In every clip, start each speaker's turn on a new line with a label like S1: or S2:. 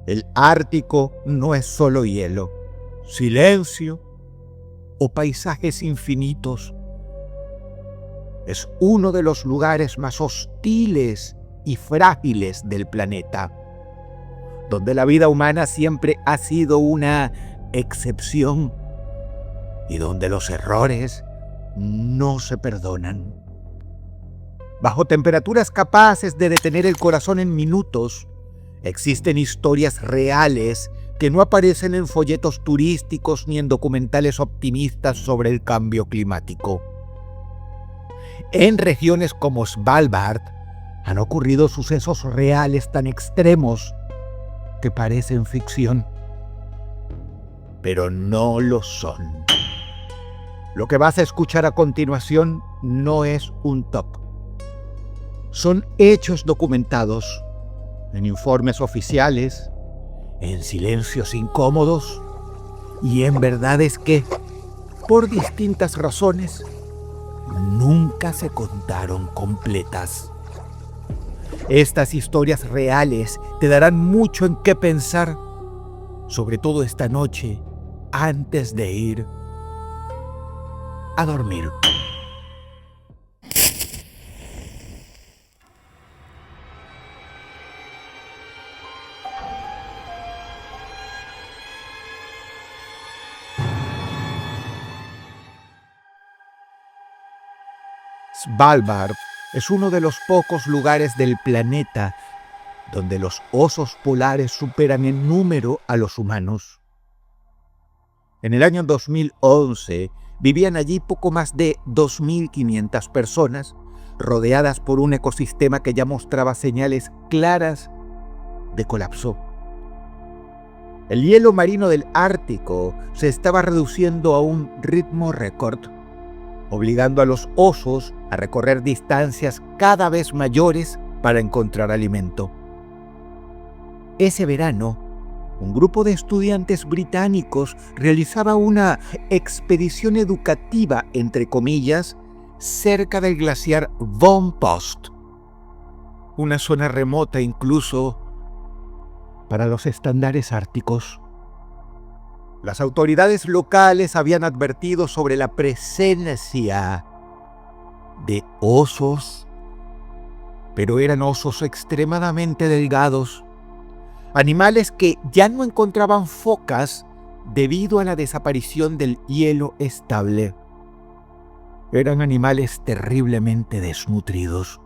S1: El Ártico no es solo hielo, silencio o paisajes infinitos. Es uno de los lugares más hostiles y frágiles del planeta, donde la vida humana siempre ha sido una excepción y donde los errores no se perdonan. Bajo temperaturas capaces de detener el corazón en minutos, existen historias reales que no aparecen en folletos turísticos ni en documentales optimistas sobre el cambio climático. En regiones como Svalbard han ocurrido sucesos reales tan extremos que parecen ficción, pero no lo son. Lo que vas a escuchar a continuación no es un top. Son hechos documentados en informes oficiales, en silencios incómodos y en verdades que, por distintas razones, nunca se contaron completas. Estas historias reales te darán mucho en qué pensar, sobre todo esta noche, antes de ir a dormir. Svalbard es uno de los pocos lugares del planeta donde los osos polares superan en número a los humanos. En el año 2011 vivían allí poco más de 2.500 personas, rodeadas por un ecosistema que ya mostraba señales claras de colapso. El hielo marino del Ártico se estaba reduciendo a un ritmo récord, obligando a los osos a recorrer distancias cada vez mayores para encontrar alimento. Ese verano, un grupo de estudiantes británicos realizaba una expedición educativa, entre comillas, cerca del glaciar Von Post, una zona remota incluso para los estándares árticos. Las autoridades locales habían advertido sobre la presencia de osos, pero eran osos extremadamente delgados, animales que ya no encontraban focas debido a la desaparición del hielo estable. Eran animales terriblemente desnutridos.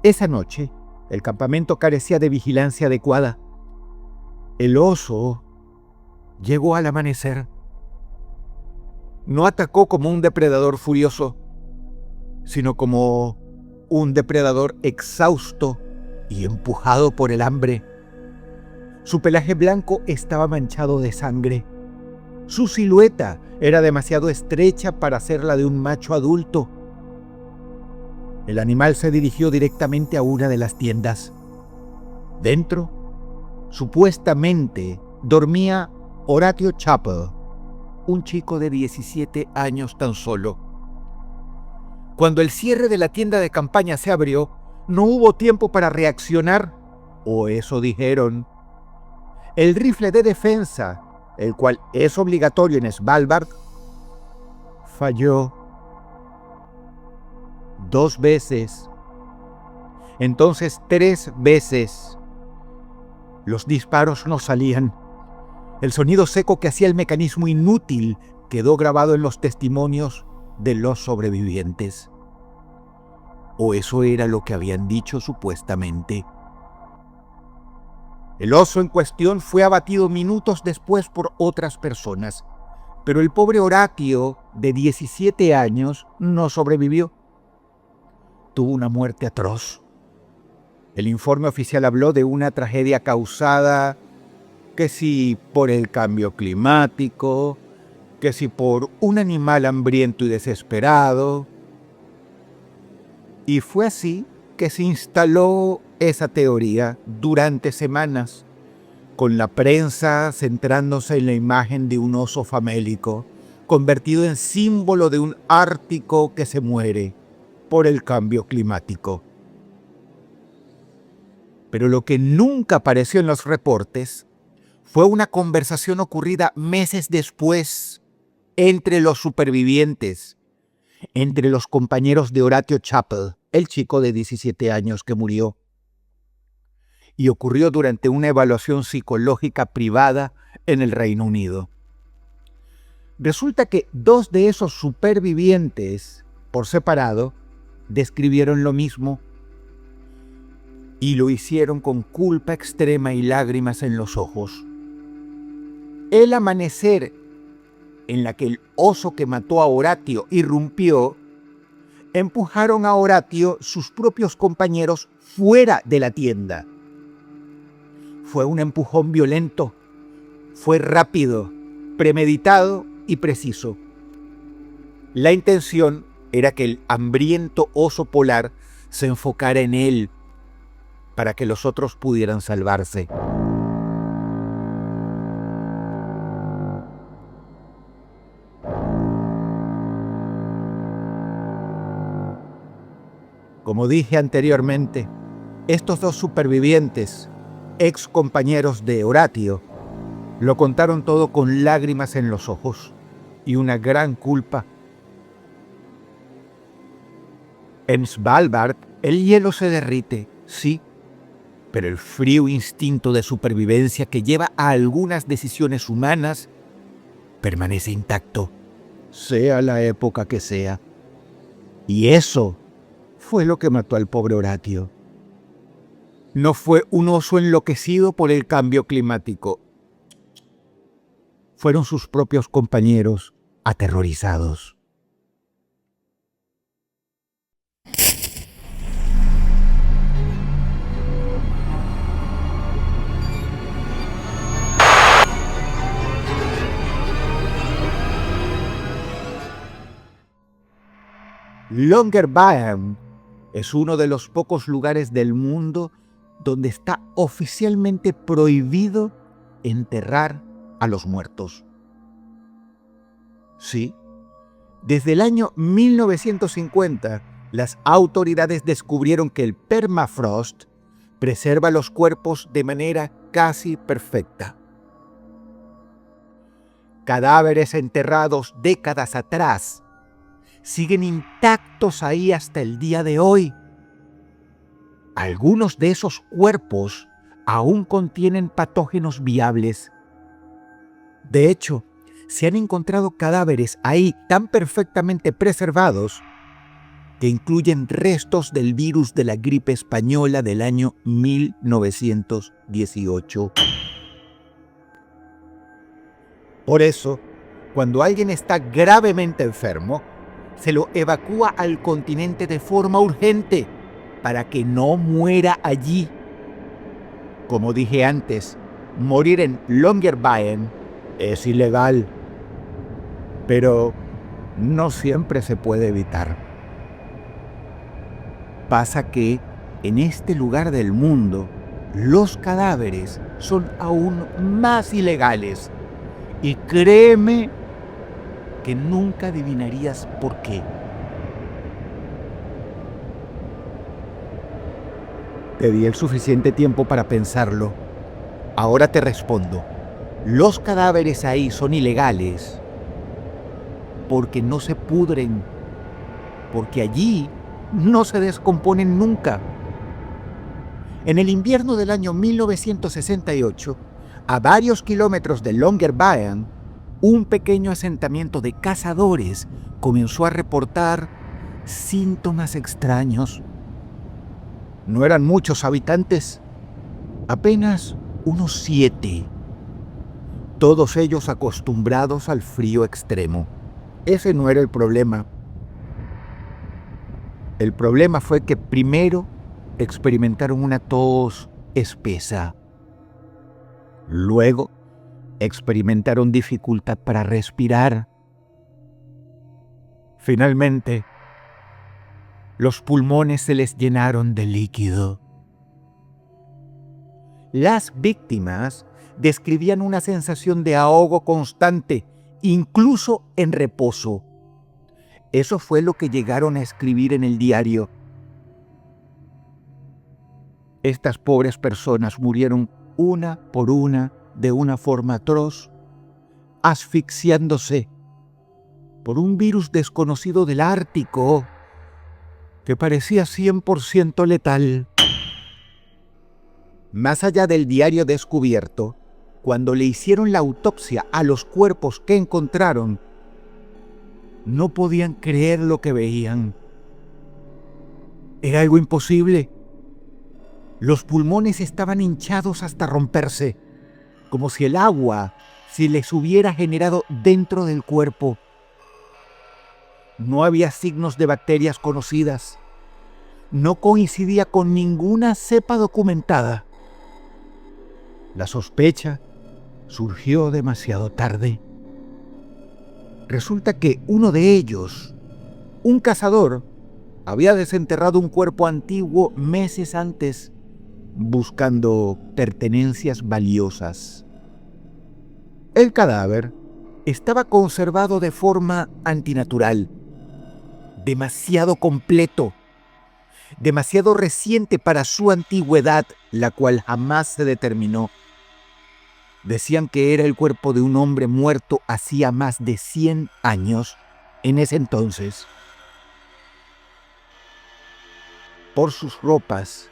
S1: Esa noche, el campamento carecía de vigilancia adecuada. El oso llegó al amanecer. No atacó como un depredador furioso, sino como un depredador exhausto y empujado por el hambre. Su pelaje blanco estaba manchado de sangre. Su silueta era demasiado estrecha para ser la de un macho adulto. El animal se dirigió directamente a una de las tiendas. Dentro, supuestamente, dormía Horatio Chappell, un chico de 17 años tan solo. Cuando el cierre de la tienda de campaña se abrió, no hubo tiempo para reaccionar, o eso dijeron. El rifle de defensa, el cual es obligatorio en Svalbard, falló 2 veces, entonces 3 veces. Los disparos no salían. El sonido seco que hacía el mecanismo inútil quedó grabado en los testimonios de los sobrevivientes. O eso era lo que habían dicho supuestamente. El oso en cuestión fue abatido minutos después por otras personas, pero el pobre Horatio, de 17 años, no sobrevivió. Tuvo una muerte atroz. El informe oficial habló de una tragedia causada, que si por el cambio climático, que si por un animal hambriento y desesperado. Y fue así que se instaló esa teoría durante semanas, con la prensa centrándose en la imagen de un oso famélico, convertido en símbolo de un Ártico que se muere por el cambio climático. Pero lo que nunca apareció en los reportes fue una conversación ocurrida meses después entre los supervivientes, entre los compañeros de Horatio Chappell, el chico de 17 años que murió. Y ocurrió durante una evaluación psicológica privada en el Reino Unido. Resulta que 2 de esos supervivientes, por separado, describieron lo mismo y lo hicieron con culpa extrema y lágrimas en los ojos. El amanecer en la que el oso que mató a Horatio irrumpió, empujaron a Horatio sus propios compañeros fuera de la tienda. Fue un empujón violento, fue rápido, premeditado y preciso. La intención era que el hambriento oso polar se enfocara en él para que los otros pudieran salvarse. Como dije anteriormente, estos 2 supervivientes, ex compañeros de Horatio, lo contaron todo con lágrimas en los ojos y una gran culpa. En Svalbard el hielo se derrite, sí, pero el frío instinto de supervivencia que lleva a algunas decisiones humanas permanece intacto, sea la época que sea. Y eso fue lo que mató al pobre Horatio. No fue un oso enloquecido por el cambio climático. Fueron sus propios compañeros aterrorizados. Longyearbyen es uno de los pocos lugares del mundo donde está oficialmente prohibido enterrar a los muertos. Sí, desde el año 1950, las autoridades descubrieron que el permafrost preserva los cuerpos de manera casi perfecta. Cadáveres enterrados décadas atrás siguen intactos ahí hasta el día de hoy. Algunos de esos cuerpos aún contienen patógenos viables. De hecho, se han encontrado cadáveres ahí tan perfectamente preservados que incluyen restos del virus de la gripe española del año 1918. Por eso, cuando alguien está gravemente enfermo, se lo evacúa al continente de forma urgente para que no muera allí. Como dije antes, morir en Longyearbyen es ilegal, pero no siempre se puede evitar. Pasa que en este lugar del mundo, los cadáveres son aún más ilegales. Y créeme que nunca adivinarías por qué. Te di el suficiente tiempo para pensarlo. Ahora te respondo. Los cadáveres ahí son ilegales porque no se pudren, porque allí no se descomponen nunca. En el invierno del año 1968, a varios kilómetros de Longyearbyen, un pequeño asentamiento de cazadores comenzó a reportar síntomas extraños. No eran muchos habitantes, apenas unos 7. Todos ellos acostumbrados al frío extremo. Ese no era el problema. El problema fue que primero experimentaron una tos espesa. Luego experimentaron dificultad para respirar. Finalmente, Los pulmones se les llenaron de líquido. Las víctimas describían una sensación de ahogo constante, incluso en reposo. Eso fue lo que llegaron a escribir en el diario. Estas pobres personas murieron una por una de una forma atroz, asfixiándose por un virus desconocido del Ártico que parecía 100% letal. Más allá del diario descubierto, cuando le hicieron la autopsia a los cuerpos que encontraron, no podían creer lo que veían. Era algo imposible. Los pulmones estaban hinchados hasta romperse, como si el agua se les hubiera generado dentro del cuerpo. No había signos de bacterias conocidas. No coincidía con ninguna cepa documentada. La sospecha surgió demasiado tarde. Resulta que uno de ellos, un cazador, había desenterrado un cuerpo antiguo meses antes, buscando pertenencias valiosas. El cadáver estaba conservado de forma antinatural, demasiado completo, demasiado reciente para su antigüedad, la cual jamás se determinó. Decían que era el cuerpo de un hombre muerto hacía más de 100 años en ese entonces. Por sus ropas,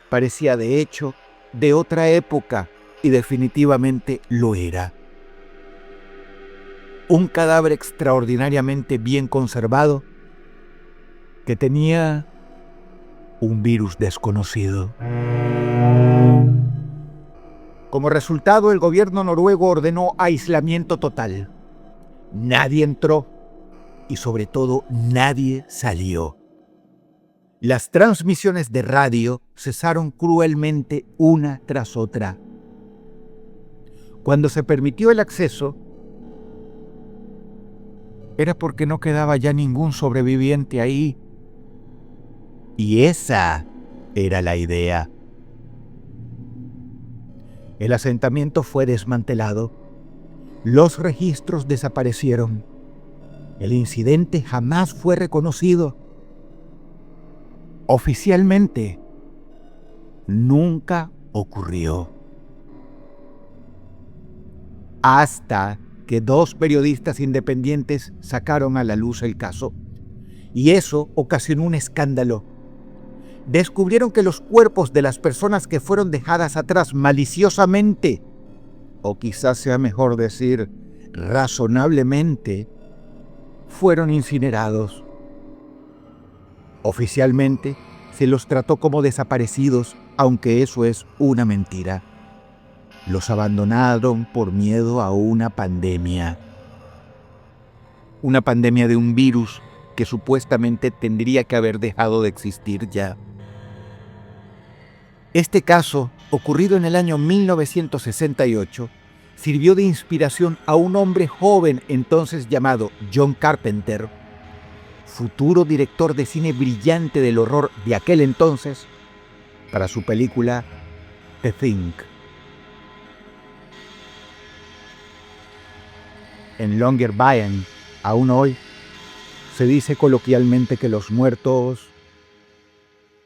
S1: parecía de hecho de otra época, y definitivamente lo era. Un cadáver extraordinariamente bien conservado que tenía un virus desconocido. Como resultado, el gobierno noruego ordenó aislamiento total. Nadie entró y sobre todo nadie salió. Las transmisiones de radio cesaron cruelmente una tras otra. Cuando se permitió el acceso, era porque no quedaba ya ningún sobreviviente ahí. Y esa era la idea. El asentamiento fue desmantelado. Los registros desaparecieron. El incidente jamás fue reconocido. Oficialmente, nunca ocurrió. Hasta que 2 periodistas independientes sacaron a la luz el caso. Y eso ocasionó un escándalo. Descubrieron que los cuerpos de las personas que fueron dejadas atrás maliciosamente, o quizás sea mejor decir razonablemente, fueron incinerados. Oficialmente se los trató como desaparecidos, aunque eso es una mentira. Los abandonaron por miedo a una pandemia. Una pandemia de un virus que supuestamente tendría que haber dejado de existir ya. Este caso, ocurrido en el año 1968, sirvió de inspiración a un hombre joven entonces llamado John Carpenter, futuro director de cine brillante del horror de aquel entonces, para su película The Thing. En Longyearbyen, aún hoy, se dice coloquialmente que los muertos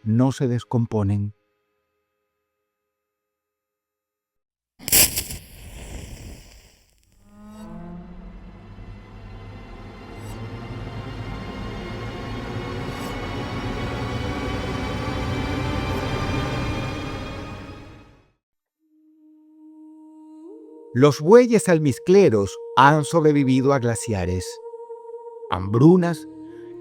S1: no se descomponen. Los bueyes almizcleros han sobrevivido a glaciares, hambrunas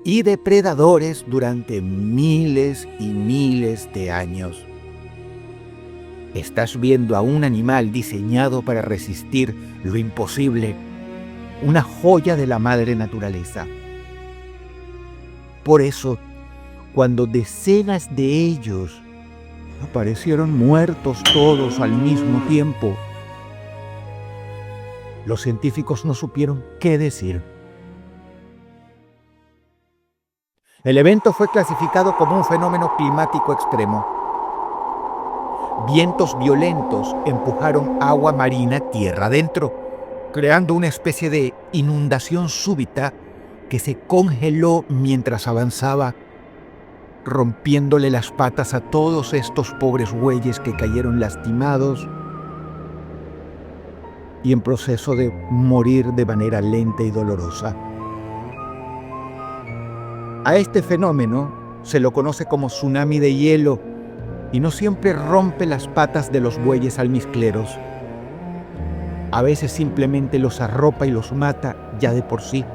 S1: y depredadores durante miles y miles de años. Estás viendo a un animal diseñado para resistir lo imposible, una joya de la madre naturaleza. Por eso, cuando decenas de ellos aparecieron muertos todos al mismo tiempo, los científicos no supieron qué decir. El evento fue clasificado como un fenómeno climático extremo. Vientos violentos empujaron agua marina tierra adentro, creando una especie de inundación súbita que se congeló mientras avanzaba, rompiéndole las patas a todos estos pobres bueyes que cayeron lastimados y en proceso de morir de manera lenta y dolorosa. A este fenómeno se lo conoce como tsunami de hielo y no siempre rompe las patas de los bueyes almizcleros. A veces simplemente los arropa y los mata ya de por sí.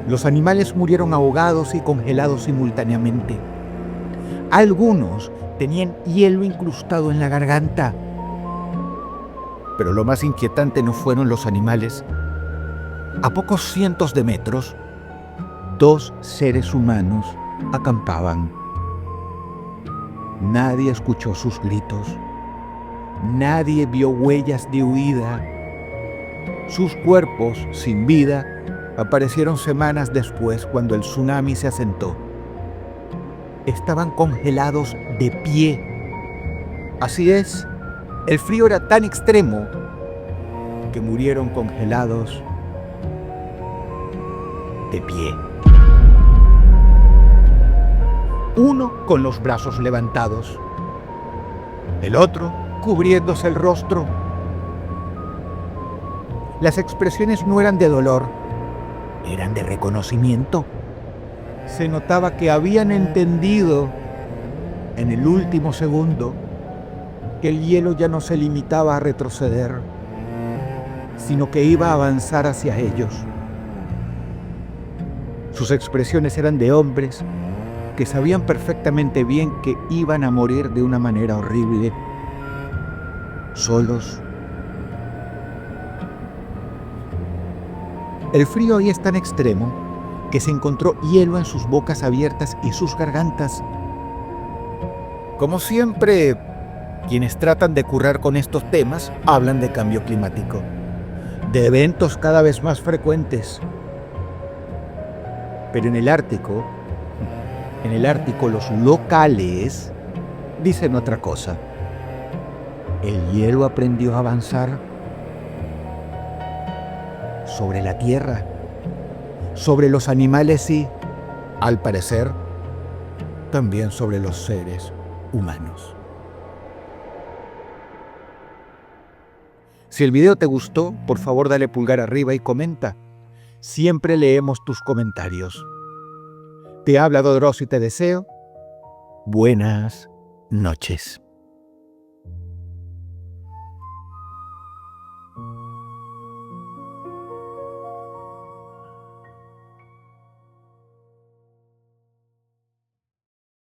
S1: Los animales murieron ahogados y congelados simultáneamente. Algunos tenían hielo incrustado en la garganta. Pero lo más inquietante no fueron los animales. A pocos cientos de metros, 2 seres humanos acampaban. Nadie escuchó sus gritos. Nadie vio huellas de huida. Sus cuerpos, sin vida, aparecieron semanas después cuando el tsunami se asentó. Estaban congelados de pie. Así es, el frío era tan extremo que murieron congelados de pie. Uno con los brazos levantados, el otro cubriéndose el rostro. Las expresiones no eran de dolor, eran de reconocimiento. Se notaba que habían entendido en el último segundo que el hielo ya no se limitaba a retroceder, sino que iba a avanzar hacia ellos. Sus expresiones eran de hombres que sabían perfectamente bien que iban a morir de una manera horrible, solos. El frío ahí es tan extremo que se encontró hielo en sus bocas abiertas y sus gargantas. Como siempre, quienes tratan de currar con estos temas hablan de cambio climático, de eventos cada vez más frecuentes. Pero en el Ártico los locales dicen otra cosa. El hielo aprendió a avanzar sobre la tierra, sobre los animales y, al parecer, también sobre los seres humanos. Si el video te gustó, por favor dale pulgar arriba y comenta. Siempre leemos tus comentarios. Te habla Dodros y te deseo buenas noches.